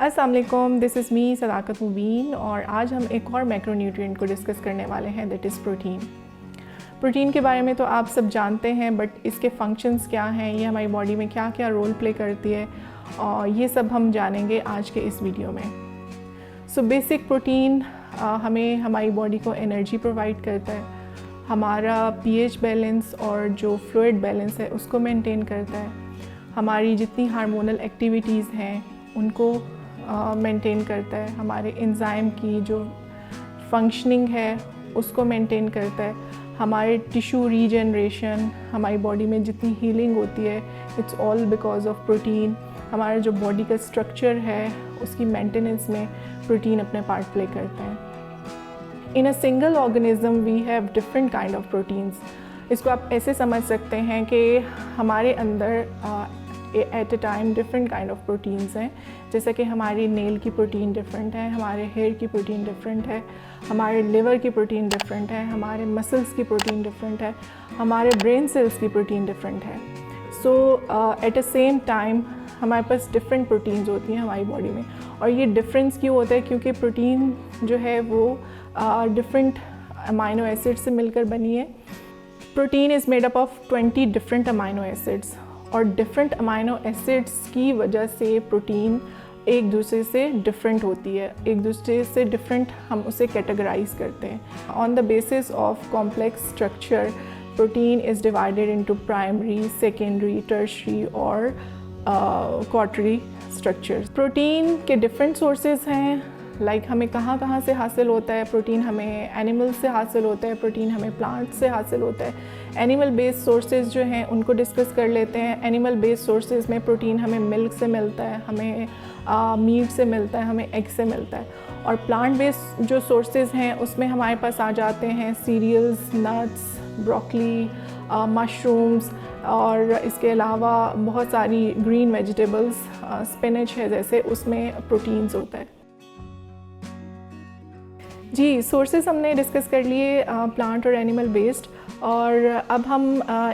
अस्सलाम वालेकुम, this is me सदाकत मुबीन और आज हम एक और मैक्रोन्यूट्रिएंट को डिस्कस करने वाले हैं, दैट इज़ प्रोटीन। प्रोटीन के बारे में तो आप सब जानते हैं, बट इसके फंक्शंस क्या हैं, ये हमारी बॉडी में क्या क्या रोल प्ले करती है, और ये सब हम जानेंगे आज के इस वीडियो में। सो बेसिक प्रोटीन हमें हमारी बॉडी को एनर्जी प्रोवाइड करता है, हमारा पीएच बैलेंस और जो फ्लूइड बैलेंस है उसको मेंटेन करता है, हमारी जितनी हार्मोनल एक्टिविटीज़ हैं उनको मेंटेन करता है, हमारे एंजाइम की जो फंक्शनिंग है उसको मेंटेन करता है, हमारे टिश्यू रीजनरेशन, हमारी बॉडी में जितनी हीलिंग होती है it's all because of protein. हमारा जो बॉडी का स्ट्रक्चर है उसकी मेंटेनेंस में प्रोटीन अपने पार्ट प्ले करते हैं। In a single organism we have different kind of proteins. इसको आप ऐसे समझ सकते हैं कि हमारे अंदर at a time different kind of proteins हैं। जैसे कि हमारी नेल की प्रोटीन डिफरेंट है, हमारे हेयर की प्रोटीन डिफरेंट है, हमारे लिवर की प्रोटीन डिफरेंट है, हमारे मसल्स की प्रोटीन डिफरेंट है, हमारे ब्रेन सेल्स की प्रोटीन डिफरेंट है। सो एट अ सेम टाइम हमारे पास डिफरेंट प्रोटीन्स होती हैं हमारी बॉडी में। और ये डिफरेंस क्यों होता है? क्योंकि प्रोटीन जो है वो डिफरेंट अमाइनो एसिड से मिलकर बनी है। Protein is made up of 20 different amino acids, और डिफरेंट अमाइनो एसिड्स की वजह से प्रोटीन एक दूसरे से डिफरेंट होती है, एक दूसरे से डिफरेंट हम उसे कैटेगराइज करते हैं। On the basis of complex structure protein is divided into primary, secondary, tertiary और क्वार्टरी स्ट्रक्चर्स। प्रोटीन के डिफरेंट सोर्सेज हैं, लाइक हमें कहाँ से हासिल होता है प्रोटीन। हमें एनिमल से हासिल होता है प्रोटीन, हमें प्लांट से हासिल होता है। एनिमल बेस्ड सोर्सेज जो हैं उनको डिस्कस कर लेते हैं। एनिमल बेस्ड सोर्सेज में प्रोटीन हमें मिल्क से मिलता है, हमें मीट से मिलता है, हमें एग से मिलता है। और प्लांट बेस्ड जो सोर्सेज हैं उसमें हमारे पास आ जाते हैं सीरियल्स, नट्स, ब्रोकली, मशरूम्स, और इसके अलावा बहुत सारी ग्रीन वेजिटेबल्स, स्पिनच है जैसे, उसमें प्रोटीन्स होता है। जी, सोर्सेज हमने डिस्कस कर लिए प्लांट और एनिमल बेस्ड, और अब हम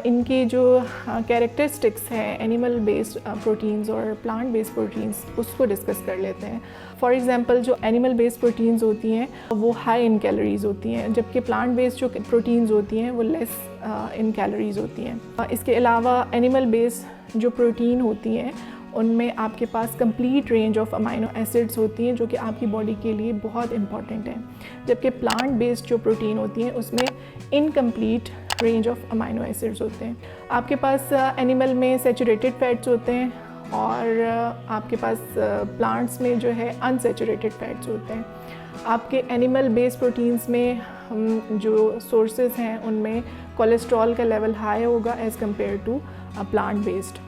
इनके जो कैरेक्टरिस्टिक्स हैं एनिमल बेस्ड प्रोटीन्स और प्लांट बेस्ड प्रोटीन्स उसको डिस्कस कर लेते हैं। फॉर एग्जांपल जो एनिमल बेस्ड प्रोटीन्स होती हैं वो हाई इन कैलोरीज़ होती हैं, जबकि प्लांट बेस्ड जो प्रोटीन्स होती हैं वो लेस इन कैलोरीज़ होती हैं। इसके अलावा एनिमल बेस्ड जो प्रोटीन होती हैं उनमें आपके पास complete range of amino acids होती हैं जो कि आपकी बॉडी के लिए बहुत इंपॉर्टेंट है, जबकि प्लांट बेस्ड जो प्रोटीन होती हैं उसमें incomplete range of amino acids होते हैं। आपके पास एनिमल में सैचुरेटेड फैट्स होते हैं, और आपके पास प्लांट्स में जो है अनसैचुरेटेड फैट्स होते हैं। आपके एनिमल बेस्ड प्रोटीन्स में जो सोर्सेज हैं उनमें कोलेस्ट्रॉल का लेवल हाई होगा as compare to plant based,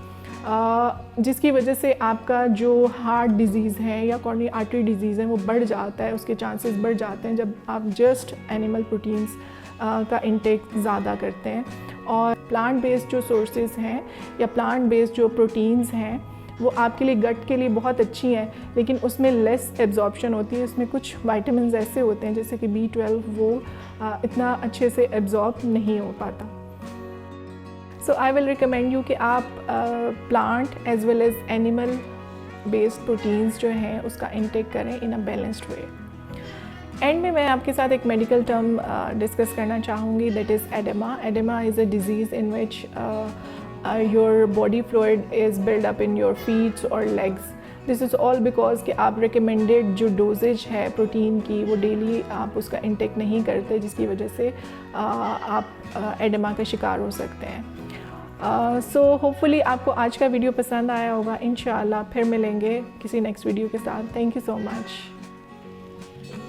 जिसकी वजह से आपका जो हार्ट डिज़ीज़ है या कॉरोनरी आर्टरी डिज़ीज़ है वो बढ़ जाता है, उसके चांसेस बढ़ जाते हैं जब आप जस्ट एनिमल प्रोटीन्स का इंटेक ज़्यादा करते हैं। और प्लांट बेस्ड जो सोर्सेज हैं या प्लांट बेस्ड जो प्रोटीन्स हैं वो आपके लिए गट के लिए बहुत अच्छी हैं, लेकिन उसमें लेस एब्जॉर्प्शन होती है। उसमें कुछ विटामिन्स ऐसे होते हैं जैसे कि B12, वो इतना अच्छे से एब्जॉर्ब नहीं हो पाता। So I will recommend you कि आप plant as well as animal based proteins जो हैं उसका इंटेक करें इन अ बैलेंस्ड वे। एंड में मैं आपके साथ एक मेडिकल टर्म डिस्कस करना चाहूँगी, that is edema. Edema is a disease in which your body fluid is build up in your feets और legs. This is all because कि आप रिकमेंडेड जो डोजेज है प्रोटीन की वो डेली आप उसका इंटेक नहीं करते, जिसकी वजह से आप एडेमा का शिकार हो सकते हैं। सो होपफुली आपको आज का वीडियो पसंद आया होगा। इंशाल्लाह फिर मिलेंगे किसी नेक्स्ट वीडियो के साथ। Thank you so much.